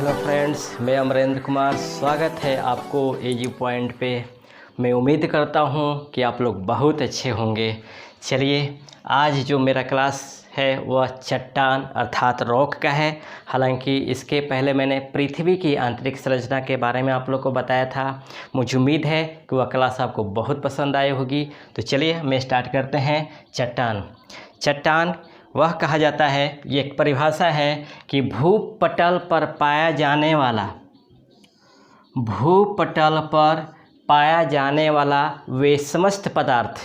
Hello friends, मैं अमरेंद्र कुमार। स्वागत है आपको एजी पॉइंट पे। मैं उम्मीद करता हूँ कि आप लोग बहुत अच्छे होंगे। चलिए, आज जो मेरा क्लास है वह चट्टान अर्थात रॉक का है। हालांकि इसके पहले मैंने पृथ्वी की आंतरिक संरचना के बारे में आप लोग को बताया था। मुझे उम्मीद है कि वह क्लास आपको बहुत पसंद आई होगी। तो चलिए मैं स्टार्ट करते हैं। चट्टान वह कहा जाता है, ये एक परिभाषा है कि भूपटल पर पाया जाने वाला वे समस्त पदार्थ,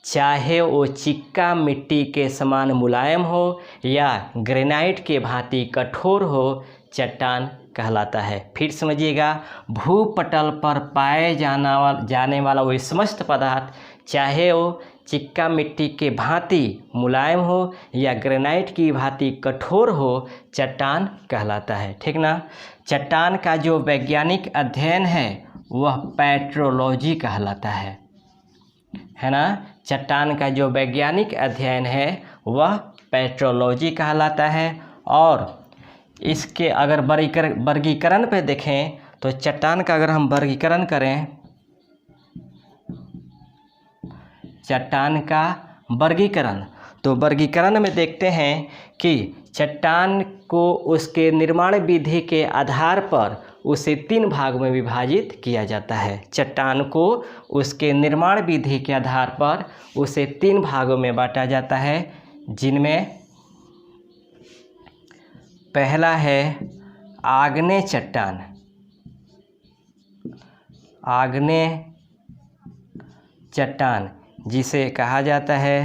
चाहे वो चिक्का मिट्टी के समान मुलायम हो या ग्रेनाइट के भांति कठोर हो, चट्टान कहलाता है। फिर समझिएगा, भूपटल पर पाए जाने वाला वे समस्त पदार्थ, चाहे वो चिक्का मिट्टी के भांति मुलायम हो या ग्रेनाइट की भांति कठोर हो, चट्टान कहलाता है। ठीक ना। चट्टान का जो वैज्ञानिक अध्ययन है वह पेट्रोलॉजी कहलाता है ना। चट्टान का जो वैज्ञानिक अध्ययन है वह पेट्रोलॉजी कहलाता है। और इसके अगर वर्गीकरण पे देखें तो चट्टान का अगर हम वर्गीकरण करें, चट्टान का वर्गीकरण, तो वर्गीकरण में देखते हैं कि चट्टान को उसके निर्माण विधि के आधार पर उसे 3 भाग में विभाजित किया जाता है। चट्टान को उसके निर्माण विधि के आधार पर उसे 3 भागों में बांटा जाता है, जिनमें पहला है आग्नेय चट्टान। आग्नेय चट्टान जिसे कहा जाता है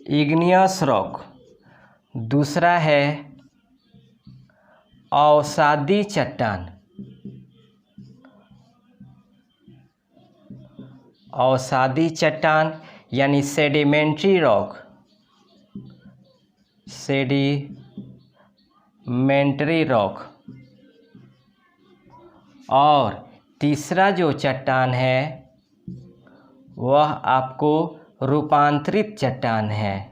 इग्नियस रॉक। दूसरा है अवसादी चट्टान। अवसादी चट्टान यानी सेडिमेंट्री रॉक। Sedimentary rock. और तीसरा जो चट्टान है वह आपको रूपांतरित चट्टान है।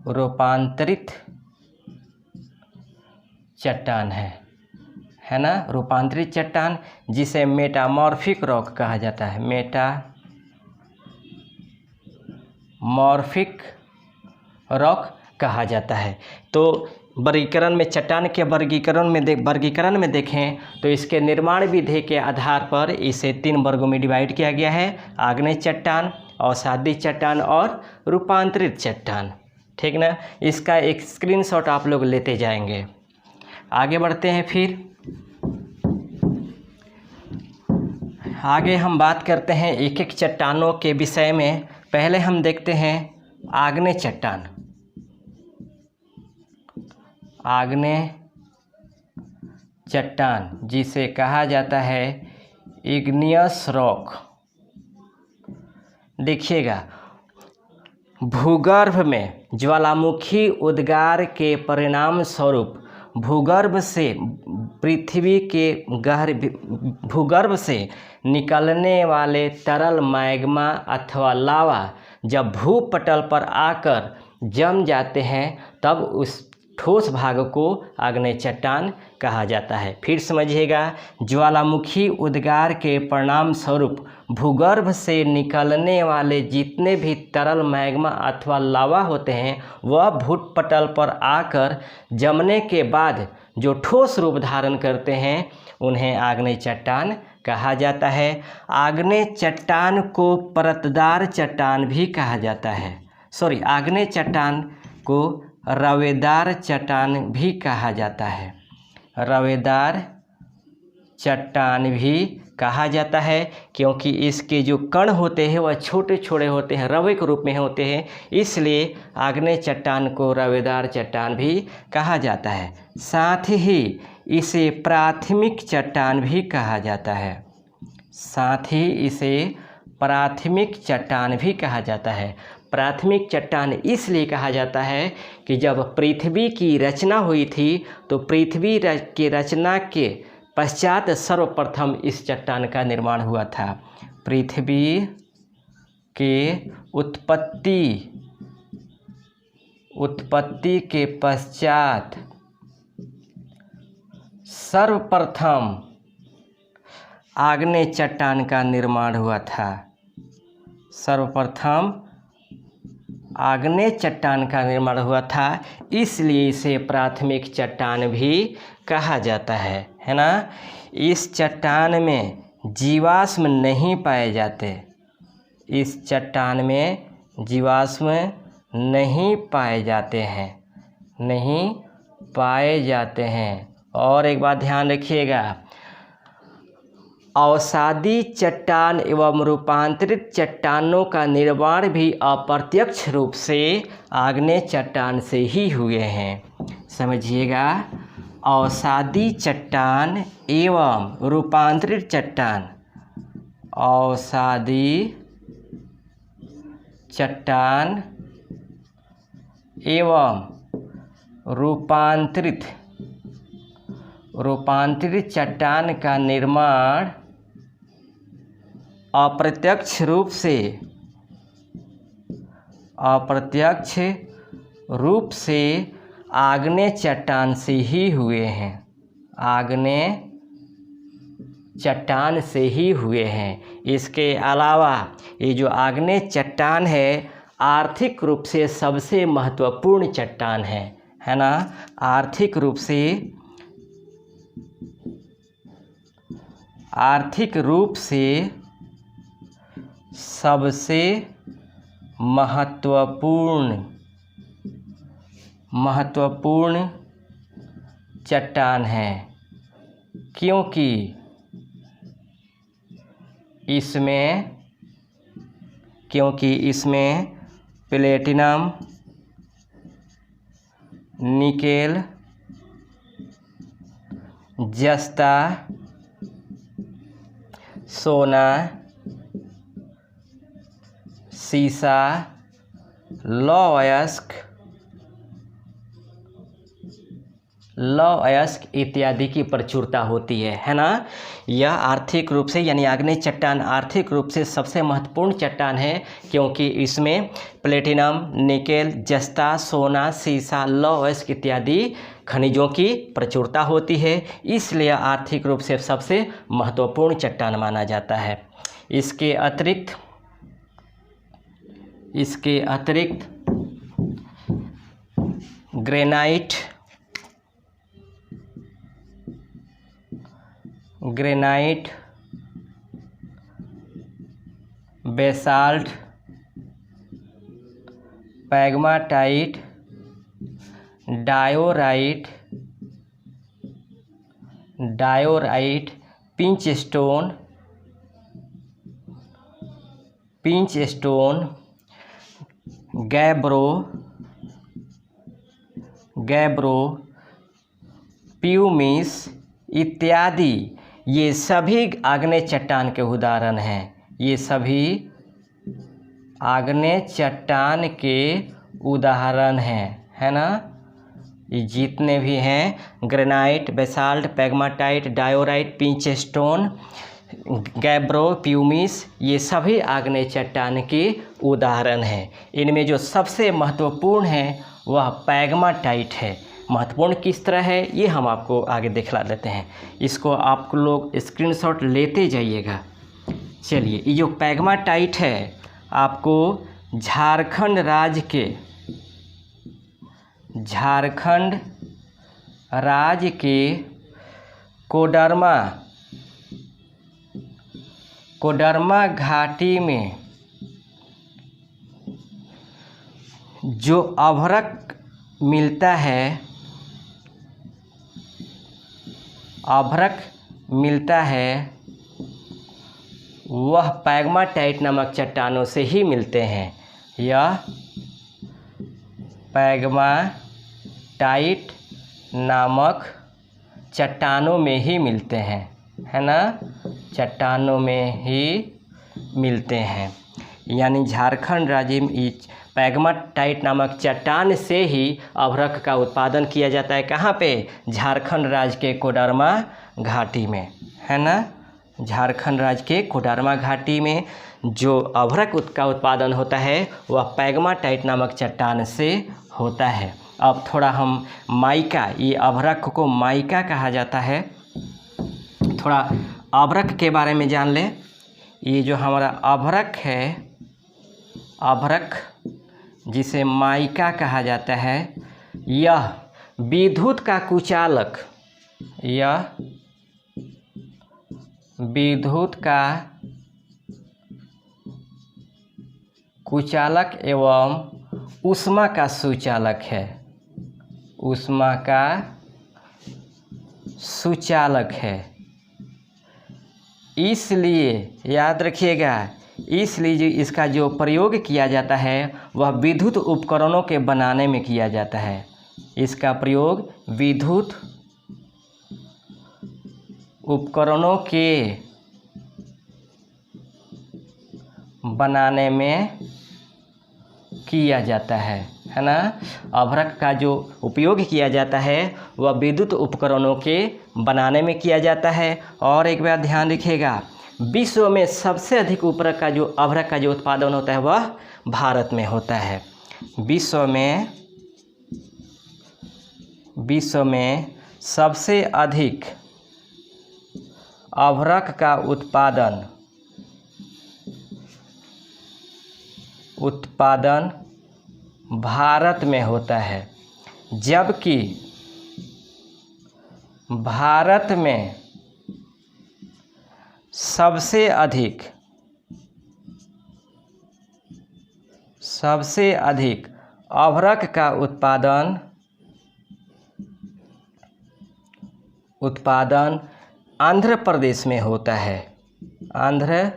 रूपांतरित चट्टान है ना। रूपांतरित चट्टान जिसे मेटामॉर्फिक रॉक कहा जाता है। मेटामॉर्फिक रॉक कहा जाता है। तो वर्गीकरण में, चट्टान के वर्गीकरण में देखें तो इसके निर्माण विधि के आधार पर इसे 3 वर्गों में डिवाइड किया गया है: आग्नेय चट्टान, अवसादी चट्टान और रूपांतरित चट्टान। ठीक ना। इसका एक स्क्रीनशॉट आप लोग लेते जाएंगे। आगे बढ़ते हैं। फिर आगे हम बात करते हैं एक एक चट्टानों के विषय में। पहले हम देखते हैं आग्नेय चट्टान। आग्नेय चट्टान जिसे कहा जाता है इग्नियस रॉक। देखिएगा, भूगर्भ में ज्वालामुखी उद्गार के परिणाम स्वरूप भूगर्भ से निकलने वाले तरल मैग्मा अथवा लावा जब भूपटल पर आकर जम जाते हैं तब उस ठोस भाग को आग्नेय चट्टान कहा जाता है। फिर समझिएगा, ज्वालामुखी उद्गार के परिणाम स्वरूप भूगर्भ से निकलने वाले जितने भी तरल मैग्मा अथवा लावा होते हैं वह भूपटल पर आकर जमने के बाद जो ठोस रूप धारण करते हैं उन्हें आग्नेय चट्टान कहा जाता है। आग्नेय चट्टान को परतदार चट्टान भी कहा जाता है। आग्नेय चट्टान को रवेदार चट्टान भी कहा जाता है। रवेदार चट्टान भी कहा जाता है क्योंकि इसके जो कण होते हैं वह छोटे छोटे होते हैं, रवे के रूप में होते हैं, इसलिए आग्नेय चट्टान को रवेदार चट्टान भी कहा जाता है। साथ ही इसे प्राथमिक चट्टान भी कहा जाता है। प्राथमिक चट्टान इसलिए कहा जाता है कि जब पृथ्वी की रचना हुई थी तो पृथ्वी की रचना के पश्चात सर्वप्रथम इस चट्टान का निर्माण हुआ था। पृथ्वी के उत्पत्ति के पश्चात सर्वप्रथम आग्नेय चट्टान का निर्माण हुआ था। सर्वप्रथम आग्नेय चट्टान का निर्माण हुआ था, इसलिए इसे प्राथमिक चट्टान भी कहा जाता है ना। इस चट्टान में जीवाश्म नहीं पाए जाते, इस चट्टान में जीवाश्म नहीं पाए जाते हैं, नहीं पाए जाते हैं। और एक बात ध्यान रखिएगा, अवसादी चट्टान एवं रूपांतरित चट्टानों का निर्माण भी अप्रत्यक्ष रूप से आग्नेय चट्टान से ही हुए हैं। समझिएगा, अवसादी चट्टान एवं रूपांतरित चट्टान, अवसादी चट्टान एवं रूपांतरित चट्टान का निर्माण अप्रत्यक्ष रूप से आग्नेय चट्टान से ही हुए हैं, आग्नेय चट्टान से ही हुए हैं। इसके अलावा ये जो आग्नेय चट्टान है आर्थिक रूप से सबसे महत्वपूर्ण चट्टान है ना। आर्थिक रूप से सबसे महत्वपूर्ण चट्टान है, क्योंकि इसमें प्लेटिनम, निकेल, जस्ता, सोना, सीसा, लौह अयस्क इत्यादि की प्रचुरता होती है ना। यह आर्थिक रूप से यानी आग्नेय चट्टान आर्थिक रूप से सबसे महत्वपूर्ण चट्टान है, क्योंकि इसमें प्लेटिनम, निकेल, जस्ता, सोना, सीसा, लौह अयस्क इत्यादि खनिजों की प्रचुरता होती है, इसलिए आर्थिक रूप से सबसे महत्वपूर्ण चट्टान माना जाता है। इसके अतिरिक्त granite, basalt, pegmatite, diorite, pitchstone, gabbro, pumice इत्यादि ये सभी आग्नेय चट्टान के उदाहरण हैं। ये सभी आग्नेय चट्टान के उदाहरण हैं, है ना। ये जितने भी हैं granite, basalt, pegmatite, diorite, pitchstone, gabbro, pumice, ये सभी आग्नेय चट्टान के उदाहरण हैं। इनमें जो सबसे महत्वपूर्ण है वह पैग्माटाइट है। महत्वपूर्ण किस तरह है ये हम आपको आगे दिखला देते हैं। इसको आप लोग स्क्रीनशॉट लेते जाइएगा। चलिए, ये जो पैग्माटाइट है आपको झारखंड राज्य के कोडरमा घाटी में जो अभ्रक मिलता है वह पैग्माटाइट नामक चट्टानों से ही मिलते हैं। यह पैग्माटाइट नामक चट्टानों में ही मिलते हैं, है ना, चट्टानों में ही मिलते हैं। यानी झारखंड राज्य में पैग्माटाइट नामक चट्टान से ही अभ्रक का उत्पादन किया जाता है। कहाँ पे? झारखंड राज्य के कोडरमा घाटी में, है ना। झारखंड राज्य के कोडरमा घाटी में जो अभ्रक का उत्पादन होता है वह पैग्माटाइट नामक चट्टान से होता है। अब थोड़ा हम माइका, ये अभ्रक को माइका कहा जाता है, थोड़ा अभ्रक के बारे में जान लें। ये जो हमारा अभ्रक है, अभ्रक जिसे माइका कहा जाता है, यह विद्युत का कुचालक, यह विद्युत का कुचालक एवं ऊष्मा का सुचालक है, ऊष्मा का सुचालक है। इसलिए याद रखिएगा, इसलिए इसका जो प्रयोग किया जाता है वह विद्युत उपकरणों के बनाने में किया जाता है। इसका प्रयोग विद्युत उपकरणों के बनाने में किया जाता है ना। अभ्रक का जो उपयोग किया जाता है वह विद्युत उपकरणों के बनाने में किया जाता है। और एक बात ध्यान रखिएगा, विश्व में सबसे अधिक अभ्रक का जो उत्पादन होता है वह भारत में होता है। विश्व में सबसे अधिक अभ्रक का उत्पादन भारत में होता है, जबकि भारत में सबसे अधिक अभ्रक का उत्पादन आंध्र प्रदेश में होता है, आंध्र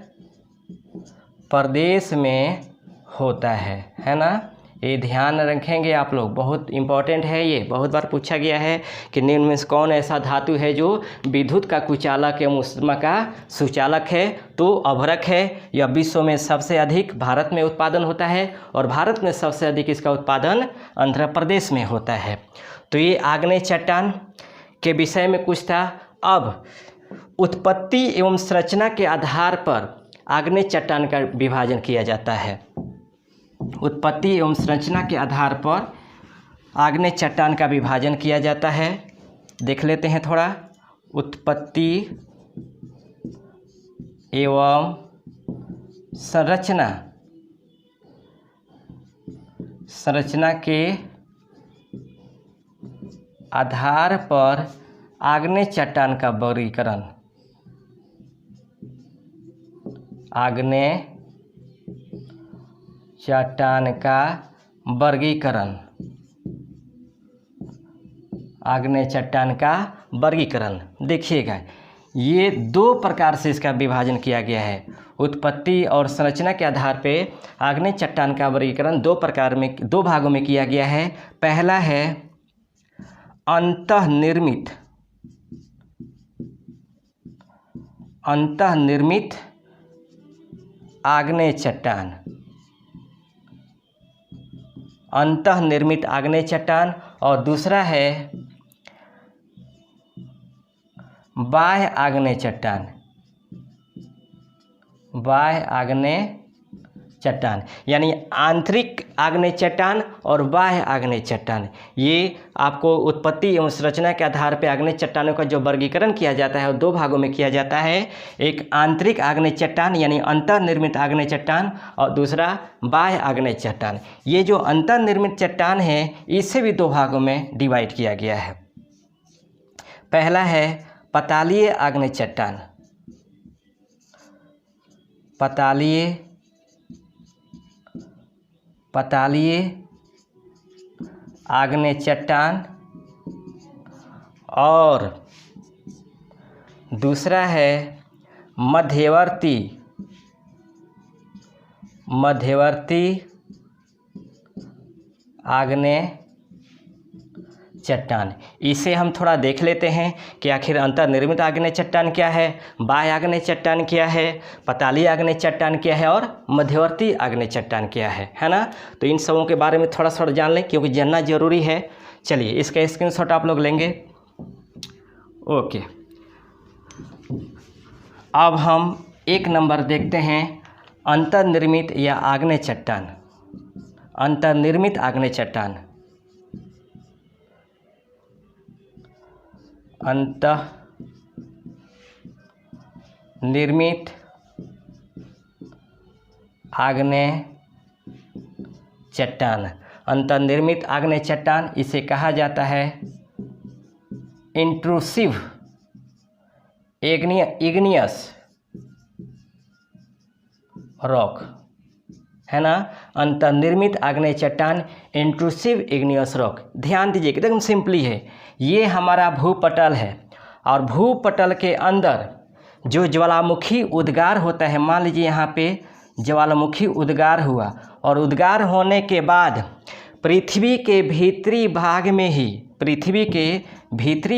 प्रदेश में होता है ना। ये ध्यान रखेंगे आप लोग, बहुत इम्पोर्टेंट है। ये बहुत बार पूछा गया है कि निम्न में से कौन ऐसा धातु है जो विद्युत का कुचालक एवं ऊष्मा का सुचालक है, तो अभ्रक है। यह विश्व में सबसे अधिक भारत में उत्पादन होता है और भारत में सबसे अधिक इसका उत्पादन आंध्र प्रदेश में होता है। तो ये आग्नेय चट्टान के विषय में कुछ था। अब उत्पत्ति एवं संरचना के आधार पर आग्नेय चट्टान का विभाजन किया जाता है। उत्पत्ति एवं संरचना के आधार पर आग्नेय चट्टान का विभाजन किया जाता है। देख लेते हैं थोड़ा। उत्पत्ति एवं संरचना के आधार पर आग्नेय चट्टान का वर्गीकरण, आग्नेय चट्टान का वर्गीकरण, आग्नेय चट्टान का वर्गीकरण। देखिएगा, ये दो प्रकार से इसका विभाजन किया गया है। उत्पत्ति और संरचना के आधार पे आग्नेय चट्टान का वर्गीकरण दो भागों में किया गया है। पहला है अंतःनिर्मित आग्नेय चट्टान, अंतःनिर्मित आग्नेय चट्टान, और दूसरा है बाह्य आग्नेय चट्टान, बाह्य आग्नेय चट्टान, यानी आंतरिक आग्नेय चट्टान और बाह्य आग्नेय चट्टान। ये आपको उत्पत्ति एवं संरचना के आधार पर आग्नेय चट्टानों का जो वर्गीकरण किया जाता है वो दो भागों में किया जाता है। एक आंतरिक आग्नेय चट्टान यानी अंतर्निर्मित आग्नेय चट्टान, और दूसरा बाह्य आग्नेय चट्टान। ये जो अंतर्निर्मित चट्टान है इसे भी दो भागों में डिवाइड किया गया है। पहला है पतालीय आग्नेय चट्टान, पतालीय आग्नेय चट्टान, और दूसरा है मध्यवर्ती आग्नेय चट्टान। इसे हम थोड़ा देख लेते हैं कि आखिर अंतर्निर्मित आग्नेय चट्टान क्या है, बाह्य आग्नेय चट्टान क्या है, पतालीय आग्नेय चट्टान क्या है और मध्यवर्ती आग्नेय चट्टान क्या है ना। तो इन सबों के बारे में थोड़ा सा जान लें क्योंकि जानना जरूरी है। चलिए इसका स्क्रीनशॉट आप लोग लेंगे। ओके, अब हम एक नंबर देखते हैं अंतर्निर्मित या आग्नेय चट्टान, अंतर्निर्मित आग्नेय चट्टान, अंतर्निर्मित आग्नेय चट्टान, अंतर्निर्मित आग्नेय चट्टान इसे कहा जाता है इंट्रूसिव इग्नियस रॉक, है ना। अंतर्निर्मित आग्नेय चट्टान इंट्रूसिव इग्नियस रॉक। ध्यान दीजिए एकदम सिंपली है, ये हमारा भूपटल है और भूपटल के अंदर जो ज्वालामुखी उद्गार होता है, मान लीजिए यहाँ पे ज्वालामुखी उद्गार हुआ और उद्गार होने के बाद पृथ्वी के भीतरी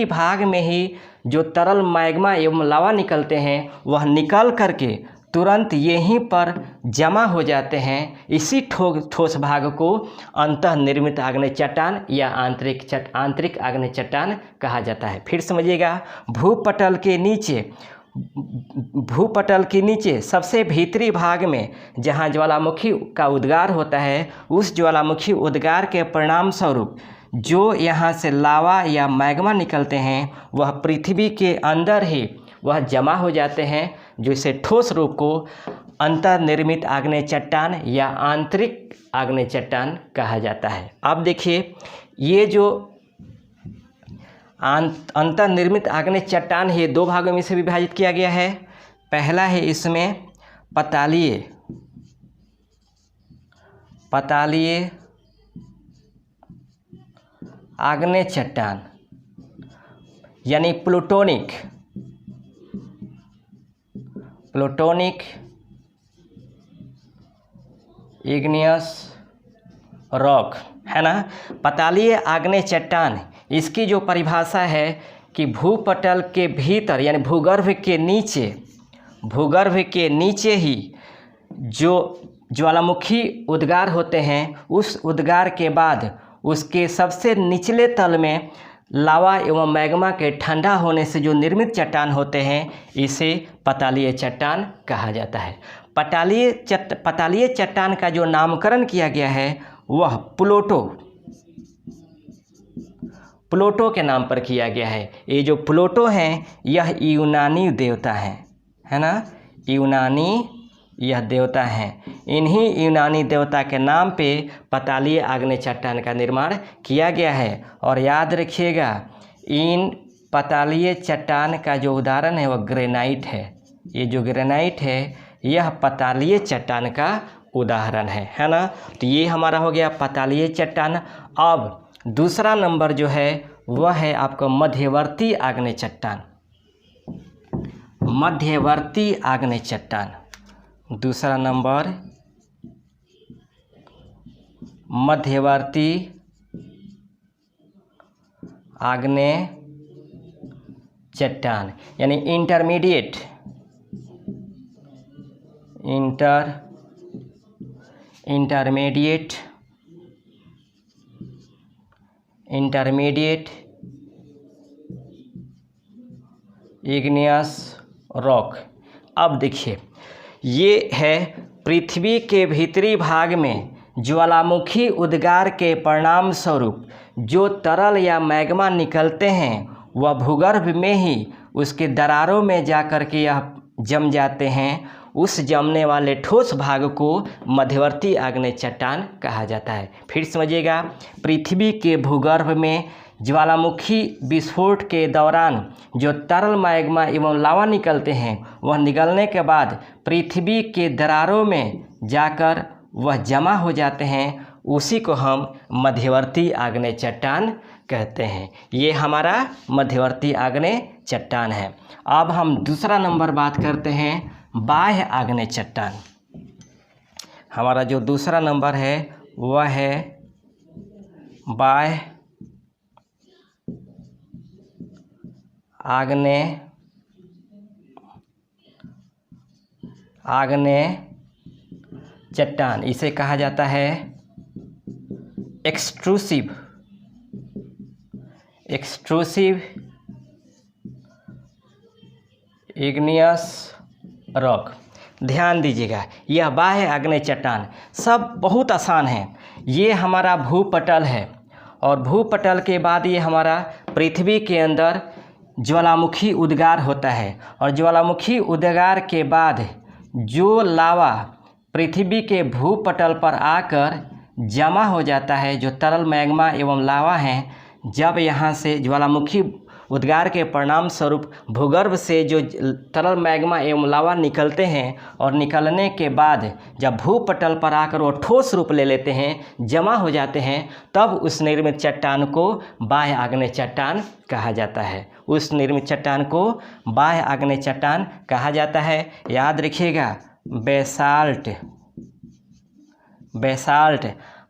भाग में ही जो तरल मैग्मा एवं लावा निकलते हैं वह निकल करके तुरंत यहीं पर जमा हो जाते हैं। इसी ठोस भाग को अंतर्निर्मित आग्नेय चट्टान या आंतरिक आग्नेय चट्टान कहा जाता है। फिर समझिएगा, भूपटल के नीचे सबसे भीतरी भाग में जहाँ ज्वालामुखी का उद्गार होता है, उस ज्वालामुखी उद्गार के परिणाम स्वरूप जो यहाँ से लावा या मैग्मा निकलते हैं वह पृथ्वी के अंदर ही वह जमा हो जाते हैं, जो इसे ठोस रूप को अंतर्निर्मित आग्नेय चट्टान या आंतरिक आग्नेय चट्टान कहा जाता है। अब देखिए, ये जो अंतर्निर्मित आग्नेय चट्टान है दो भागों में से विभाजित किया गया है। पहला है इसमें पतालीय आग्नेय चट्टान यानी प्लूटोनिक इग्नियस रॉक, है ना। पतालीय आग्नेय चट्टान, इसकी जो परिभाषा है कि भूपटल के भीतर यानी भूगर्भ के नीचे ही जो ज्वालामुखी उद्गार होते हैं, उस उद्गार के बाद उसके सबसे निचले तल में लावा एवं मैग्मा के ठंडा होने से जो निर्मित चट्टान होते हैं, इसे पतालीय चट्टान कहा जाता है। पतालीय चट्टान का जो नामकरण किया गया है वह प्लूटो के नाम पर किया गया है। ये जो प्लूटो हैं यह यूनानी देवता हैं, है ना, यूनानी यह देवता हैं। इन्हीं यूनानी देवता के नाम पे पतालीय आग्नेय चट्टान का निर्माण किया गया है। और याद रखिएगा, इन पतालीय चट्टान का जो उदाहरण है वह ग्रेनाइट है। ये जो ग्रेनाइट है यह पतालीय चट्टान का उदाहरण है ना। तो ये हमारा हो गया पतालीय चट्टान। अब दूसरा नंबर जो है वह है आपका मध्यवर्ती आग्नेय चट्टान। मध्यवर्ती आग्नेय चट्टान, दूसरा नंबर मध्यवर्ती आग्नेय चट्टान यानी इंटरमीडिएट इग्नियस रॉक। अब देखिए, ये है पृथ्वी के भीतरी भाग में ज्वालामुखी उद्गार के परिणाम स्वरूप जो तरल या मैग्मा निकलते हैं वह भूगर्भ में ही उसके दरारों में जाकर के यह जम जाते हैं। उस जमने वाले ठोस भाग को मध्यवर्ती आग्नेय चट्टान कहा जाता है। फिर समझिएगा, पृथ्वी के भूगर्भ में ज्वालामुखी विस्फोट के दौरान जो तरल मैग्मा एवं लावा निकलते हैं वह निकलने के बाद पृथ्वी के दरारों में जाकर वह जमा हो जाते हैं, उसी को हम मध्यवर्ती आग्नेय चट्टान कहते हैं। ये हमारा मध्यवर्ती आग्नेय चट्टान है। अब हम दूसरा नंबर बात करते हैं बाह्य आग्नेय चट्टान। हमारा जो दूसरा नंबर है वह है बाह्य आग्नेय चट्टान। इसे कहा जाता है एक्सट्रूसिव इग्नियस रॉक। ध्यान दीजिएगा, यह बाह्य आग्नेय चट्टान सब बहुत आसान है। ये हमारा भूपटल है और भूपटल के बाद ये हमारा पृथ्वी के अंदर ज्वालामुखी उद्गार होता है और ज्वालामुखी उद्गार के बाद जो लावा पृथ्वी के भूपटल पर आकर जमा हो जाता है, जो तरल मैग्मा एवं लावा हैं, जब यहाँ से ज्वालामुखी उद्गार के परिणाम स्वरूप भूगर्भ से जो तरल मैग्मा एवं लावा निकलते हैं और निकलने के बाद जब भूपटल पर आकर वो ठोस रूप ले लेते हैं, जमा हो जाते हैं, तब उस निर्मित चट्टान को बाह्य आग्नेय चट्टान कहा जाता है। उस निर्मित चट्टान को बाह्य आग्नेय चट्टान कहा जाता है। याद रखिएगा, बेसाल्ट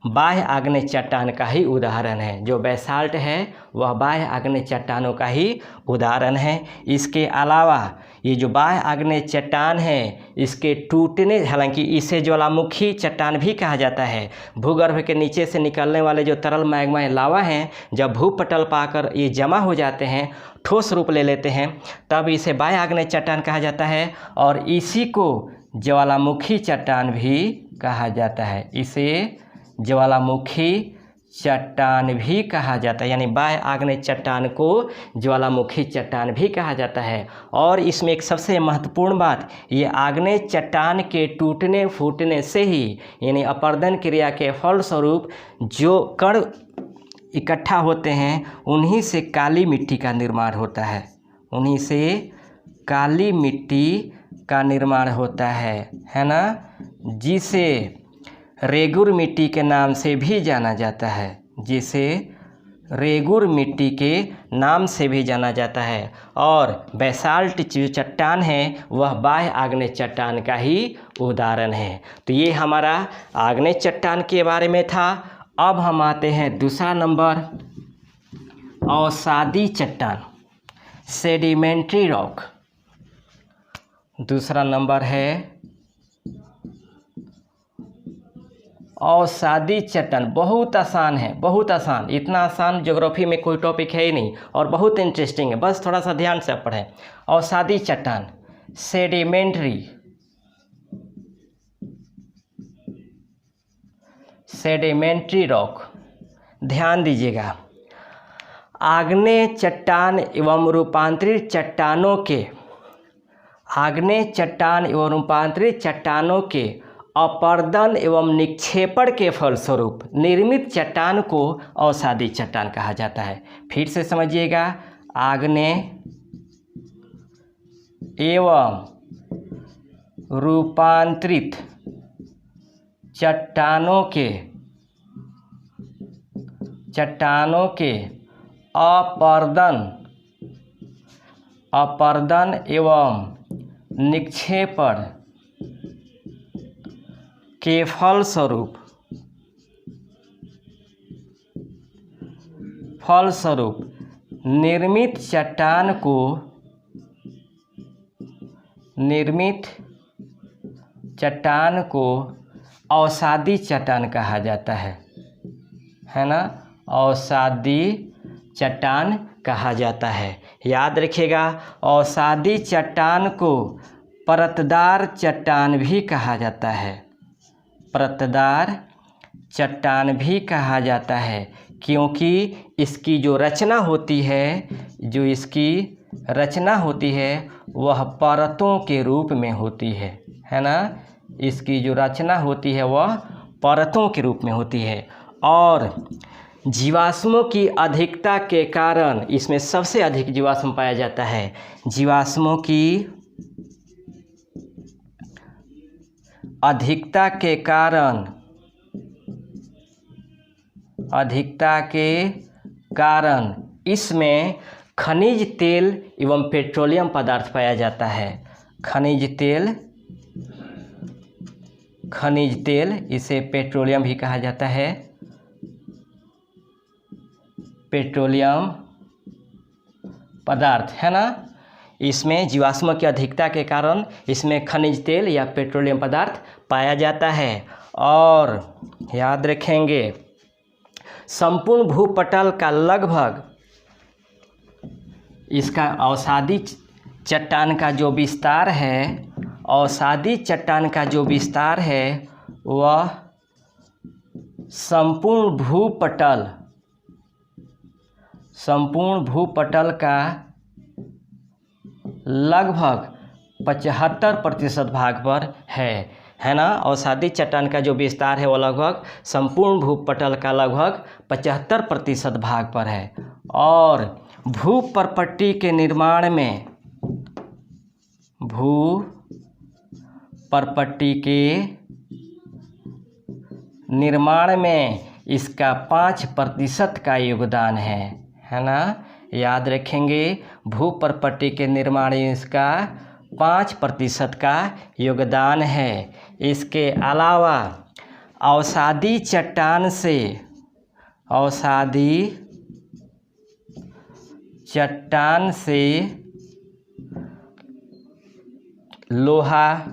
बाह्य आग्नेय चट्टान का ही उदाहरण है। जो बेसाल्ट है वह बाह्य आग्नेय चट्टानों का ही उदाहरण है। इसके अलावा ये जो बाह्य आग्नेय चट्टान है, इसके टूटने, हालांकि इसे ज्वालामुखी चट्टान भी कहा जाता है। भूगर्भ के नीचे से निकलने वाले जो तरल मैग्मा लावा हैं, जब भूपटल पाकर ये जमा हो जाते हैं, ठोस रूप ले लेते हैं, तब इसे बाह्य आग्नेय चट्टान कहा जाता है और इसी को ज्वालामुखी चट्टान भी कहा जाता है। इसे ज्वालामुखी चट्टान भी कहा जाता है, यानी बाह्य आग्नेय चट्टान को ज्वालामुखी चट्टान भी कहा जाता है। और इसमें एक सबसे महत्वपूर्ण बात, ये आग्नेय चट्टान के टूटने फूटने से ही, यानी अपर्दन क्रिया के फलस्वरूप जो कण इकट्ठा होते हैं, उन्हीं से काली मिट्टी का निर्माण होता है। उन्हीं से काली मिट्टी का निर्माण होता है ना, जिसे रेगुर मिट्टी के नाम से भी जाना जाता है, जिसे रेगुर मिट्टी के नाम से भी जाना जाता है। और बेसाल्ट जो चट्टान है वह बाह्य आग्नेय चट्टान का ही उदाहरण है। तो ये हमारा आग्नेय चट्टान के बारे में था। अब हम आते हैं दूसरा नंबर, अवसादी चट्टान, सेडिमेंट्री रॉक। दूसरा नंबर है अवसादी चट्टान। बहुत आसान है, बहुत आसान, इतना आसान ज्योग्राफी में कोई टॉपिक है ही नहीं और बहुत इंटरेस्टिंग है, बस थोड़ा सा ध्यान से पढ़ें। अवसादी चट्टान, सेडिमेंट्री रॉक। ध्यान दीजिएगा, आग्नेय चट्टान एवं रूपांतरित चट्टानों के, आग्नेय चट्टान एवं रूपांतरित चट्टानों के अपर्दन एवं निक्षेपण के फलस्वरूप निर्मित चट्टान को अवसादी चट्टान कहा जाता है। फिर से समझिएगा, आग्नेय एवं रूपांतरित चट्टानों के अपर्दन एवं निक्षेपण के फलस्वरूप निर्मित चट्टान को अवसादी चट्टान कहा जाता है ना, अवसादी चट्टान कहा जाता है। याद रखिएगा, अवसादी चट्टान को परतदार चट्टान भी कहा जाता है, परतदार चट्टान भी कहा जाता है, क्योंकि इसकी जो रचना होती है वह परतों के रूप में होती है ना। इसकी जो रचना होती है वह परतों के रूप में होती है और जीवाश्मों की अधिकता के कारण इसमें सबसे अधिक जीवाश्म पाया जाता है। जीवाश्मों की अधिकता के कारण इसमें खनिज तेल एवं पेट्रोलियम पदार्थ पाया जाता है। खनिज तेल इसे पेट्रोलियम भी कहा जाता है, पेट्रोलियम पदार्थ है ना। इसमें जीवाश्मों की अधिकता के कारण इसमें खनिज तेल या पेट्रोलियम पदार्थ पाया जाता है। और याद रखेंगे, संपूर्ण भूपटल का लगभग इसका अवसादी चट्टान का जो विस्तार है अवसादी चट्टान का जो विस्तार है वह संपूर्ण भूपटल का लगभग 75% भाग पर है ना। अवसादी चट्टान का जो विस्तार है वो लगभग संपूर्ण भूपटल का लगभग 75% भाग पर है। और भूपरपट्टी के निर्माण में इसका 5% का योगदान है ना। याद रखेंगे, भूपरपट्टी के निर्माण में इसका 5% का योगदान है। इसके अलावा अवसादी चट्टान से लोहा,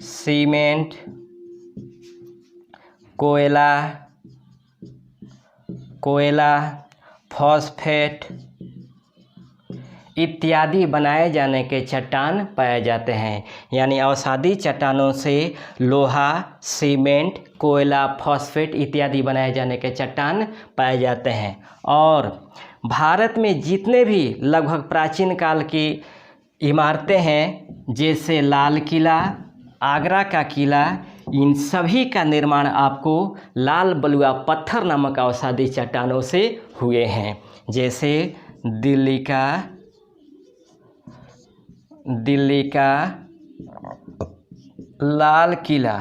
सीमेंट, कोयला, फॉस्फेट इत्यादि बनाए जाने के चट्टान पाए जाते हैं। यानी अवसादी चट्टानों से लोहा, सीमेंट, कोयला, फॉस्फेट इत्यादि बनाए जाने के चट्टान पाए जाते हैं। और भारत में जितने भी लगभग प्राचीन काल की इमारतें हैं, जैसे लाल किला, आगरा का किला, इन सभी का निर्माण आपको लाल बलुआ पत्थर नामक अवसादी चट्टानों से हुए हैं। जैसे दिल्ली का लाल किला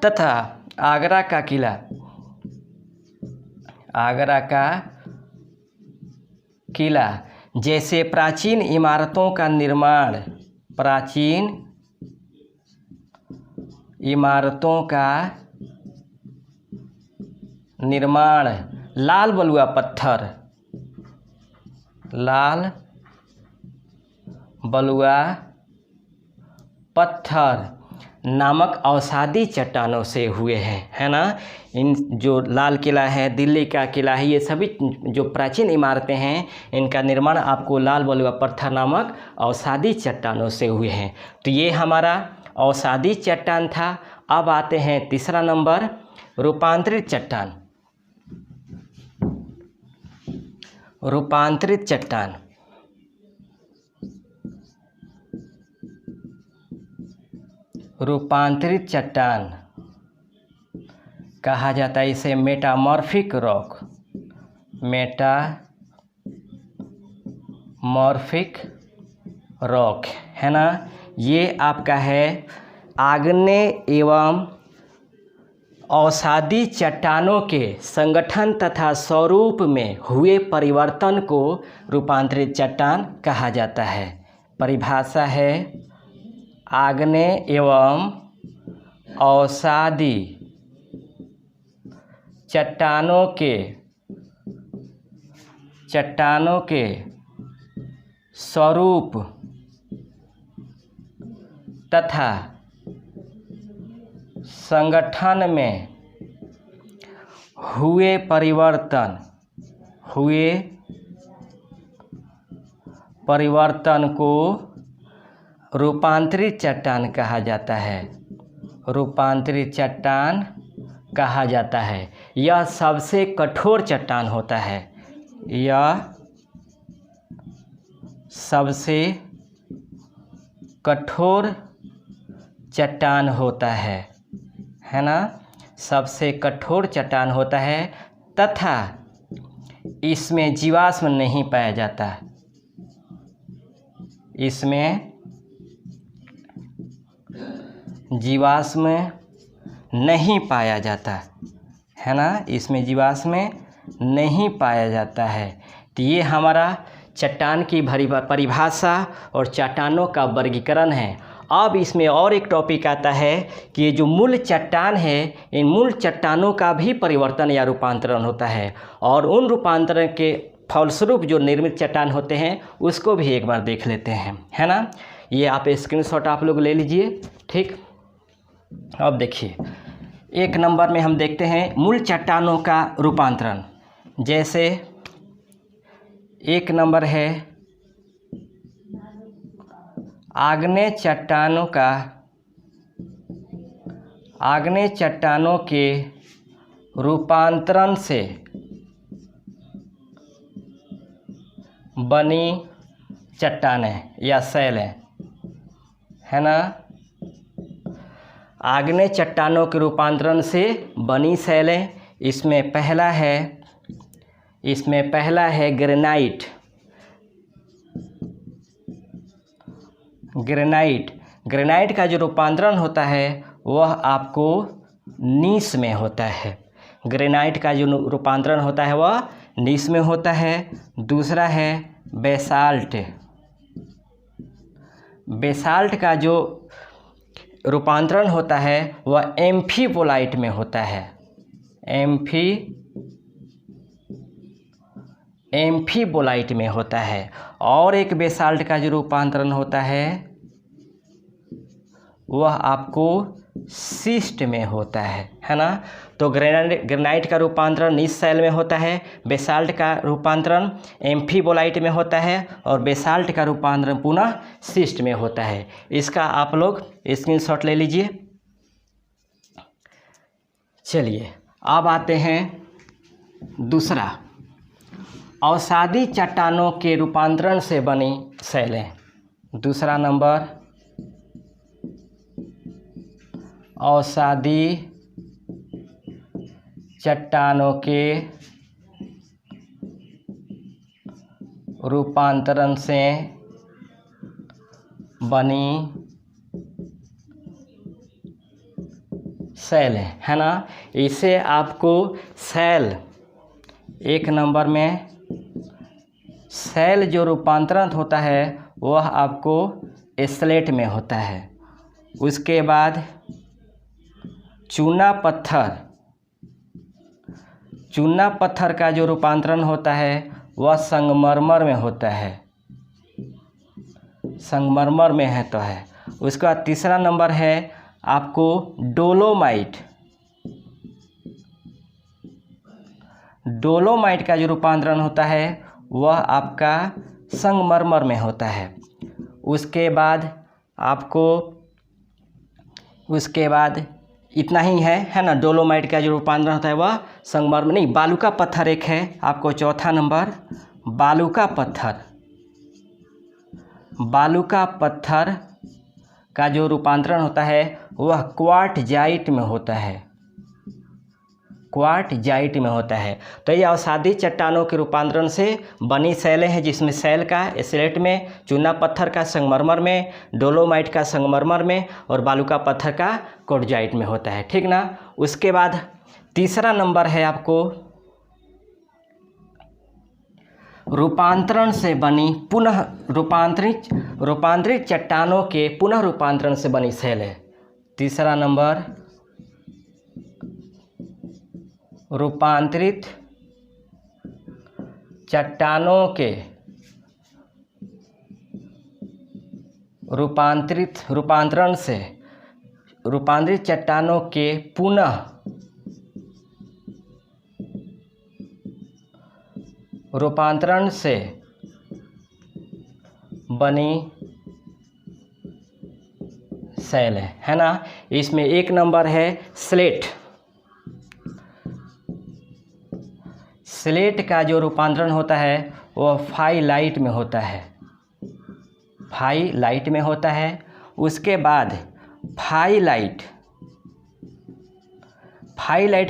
तथा आगरा का किला जैसे प्राचीन इमारतों का निर्माण लाल बलुआ पत्थर नामक अवसादी चट्टानों से हुए हैं, है ना। इन जो लाल किला है, दिल्ली का किला है, ये सभी जो प्राचीन इमारतें हैं, इनका निर्माण आपको लाल बलुआ पत्थर नामक अवसादी चट्टानों से हुए हैं। तो ये हमारा अवसादी चट्टान था। अब आते हैं तीसरा नंबर, रूपांतरित चट्टान। रूपांतरित चट्टान कहा जाता है इसे मेटामॉर्फिक रॉक, है ना। ये आपका है आग्नेय एवं अवसादी चट्टानों के संगठन तथा स्वरूप में हुए परिवर्तन को रूपांतरित चट्टान कहा जाता है। परिभाषा है, आग्नेय एवं अवसादी चट्टानों के स्वरूप तथा संगठन में हुए परिवर्तन को रूपांतरित चट्टान कहा जाता है। रूपांतरित चट्टान कहा जाता है। यह सबसे कठोर चट्टान होता है। यह सबसे कठोर चट्टान होता है ना। सबसे कठोर चट्टान होता है तथा इसमें जीवाश्म नहीं पाया जाता। इसमें जीवाश्म नहीं पाया जाता है ना। इसमें जीवाश्म नहीं पाया जाता है। तो ये हमारा चट्टान की परिभाषा और चट्टानों का वर्गीकरण है। अब इसमें और एक टॉपिक आता है कि ये जो मूल चट्टान है, इन मूल चट्टानों का भी परिवर्तन या रूपांतरण होता है, और उन रूपांतरण के फलस्वरूप जो निर्मित चट्टान होते हैं उसको भी एक बार देख लेते हैं, है ना। ये आप स्क्रीनशॉट आप लोग ले लीजिए, ठीक। अब देखिए, एक नंबर में हम देखते हैं मूल चट्टानों का रूपांतरण। जैसे एक नंबर है आग्नेय चट्टानों के रूपांतरण से बनी चट्टानें या शैलें, है ना। आग्नेय चट्टानों के रूपांतरण से बनी शैलें, इसमें पहला है ग्रेनाइट। ग्रेनाइट का जो रूपांतरण होता है वह आपको नीस में होता है। ग्रेनाइट का जो रूपांतरण होता है वह नीस में होता है। दूसरा है बेसाल्ट। बेसाल्ट का जो रूपांतरण होता है वह एम्फीबोलाइट में होता है। एम्फीबोलाइट में होता है। और एक बेसाल्ट का जो रूपांतरण होता है वह आपको सिस्ट में होता है ना। तो ग्रेनाइट का रूपांतरण नीस शैल में होता है, बेसाल्ट का रूपांतरण एम्फीबोलाइट में होता है और बेसाल्ट का रूपांतरण पुनः सिस्ट में होता है। इसका आप लोग स्क्रीनशॉट ले लीजिए। चलिए अब आते हैं दूसरा, अवसादी चट्टानों के रूपांतरण से बनी शैलें। दूसरा नंबर, अवसादी चट्टानों के रूपांतरण से बनी शैलें, है ना। इसे आपको शैल, एक नंबर में शैल जो रूपांतरण होता है वह आपको स्लेट में होता है। उसके बाद चूना पत्थर का जो रूपांतरण होता है वह संगमरमर में होता है। संगमरमर में है तो है। उसके बाद तीसरा नंबर है आपको डोलोमाइट। डोलोमाइट का जो रूपांतरण होता है वह आपका संगमरमर में होता है। उसके बाद इतना ही है ना। डोलोमाइट का जो रूपांतरण होता है वह संगमरमर नहीं, बालूका पत्थर एक है आपको। चौथा नंबर, बालूका पत्थर का जो रूपांतरण होता है वह क्वार्टजाइट में होता है। तो ये अवसादी चट्टानों के रूपांतरण से बनी शैलें हैं, जिसमें शैल का स्लेट में, चूना पत्थर का संगमरमर में, डोलोमाइट का संगमरमर में और बालूका पत्थर का क्वार्टजाइट में होता है, ठीक ना। उसके बाद तीसरा नंबर है आपको रूपांतरण से बनी रूपांतरित चट्टानों के पुनः रूपांतरण से बनी शैलें। तीसरा नंबर, रूपांतरित चट्टानों के रूपांतरण से रूपांतरित चट्टानों के पुनः रूपांतरण से बनी शैलें, है ना। इसमें एक नंबर है स्लेट का जो रूपांतरण होता है वह फाइलाइट में होता है। उसके बाद फाइलाइट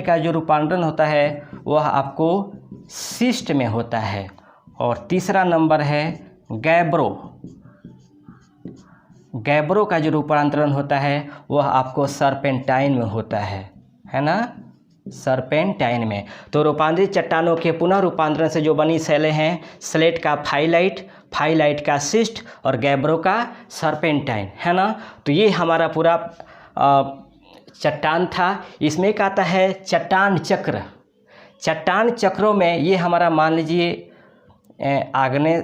का जो रूपांतरण होता है वह आपको सिस्ट में होता है। और तीसरा नंबर है गैब्रो का जो रूपांतरण होता है वह आपको सर्पेंटाइन में होता है ना, सर्पेंटाइन में। तो रूपांतरित चट्टानों के पुनः रूपांतरण से जो बनी शैलें हैं, स्लेट का फाइलाइट का सिस्ट और गैब्रो का सर्पेंटाइन, है ना। तो ये हमारा पूरा चट्टान था। इसमें एक आता है चट्टान चक्रों में ये हमारा मान लीजिए आग्नेय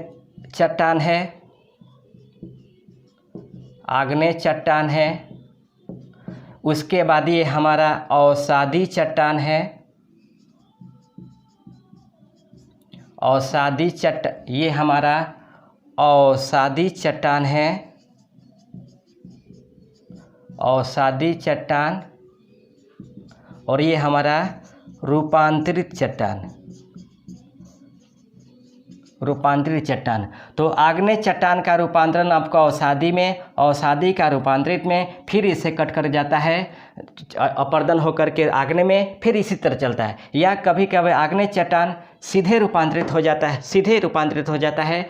चट्टान है। उसके बाद ये हमारा अवसादी चट्टान है। ये हमारा अवसादी चट्टान है। अवसादी चट्टान और ये हमारा रूपांतरित चट्टान, रूपांतरित चट्टान। तो आग्नेय चट्टान का रूपांतरण आपको अवसादी में, अवसादी का रूपांतरित में, फिर इसे कट कर जाता है अपर्दन होकर के आग्नेय में, फिर इसी तरह चलता है। या कभी कभी आग्नेय चट्टान सीधे रूपांतरित हो जाता है, सीधे रूपांतरित हो जाता है,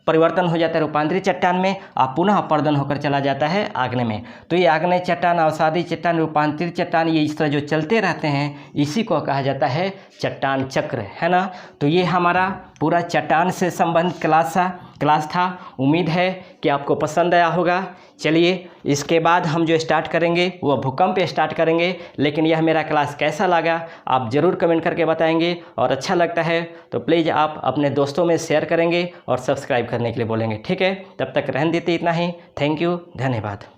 परिवर्तन हो जाता है रूपांतरित चट्टान में, आप पुनः अपर्दन होकर चला जाता है आग्नेय में। तो ये आग्नेय चट्टान, अवसादी चट्टान, रूपांतरित चट्टान, ये इस तरह जो चलते रहते हैं इसी को कहा जाता है चट्टान चक्र, है ना। तो ये हमारा पूरा चट्टान से संबंधित क्लास था। उम्मीद है कि आपको पसंद आया होगा। चलिए इसके बाद हम जो स्टार्ट करेंगे वो भूकंप स्टार्ट करेंगे, लेकिन यह मेरा क्लास कैसा लगा आप ज़रूर कमेंट करके बताएंगे, और अच्छा लगता है तो प्लीज़ आप अपने दोस्तों में शेयर करेंगे और सब्सक्राइब करने के लिए बोलेंगे। ठीक है, तब तक रहने देते इतना ही। थैंक यू, धन्यवाद।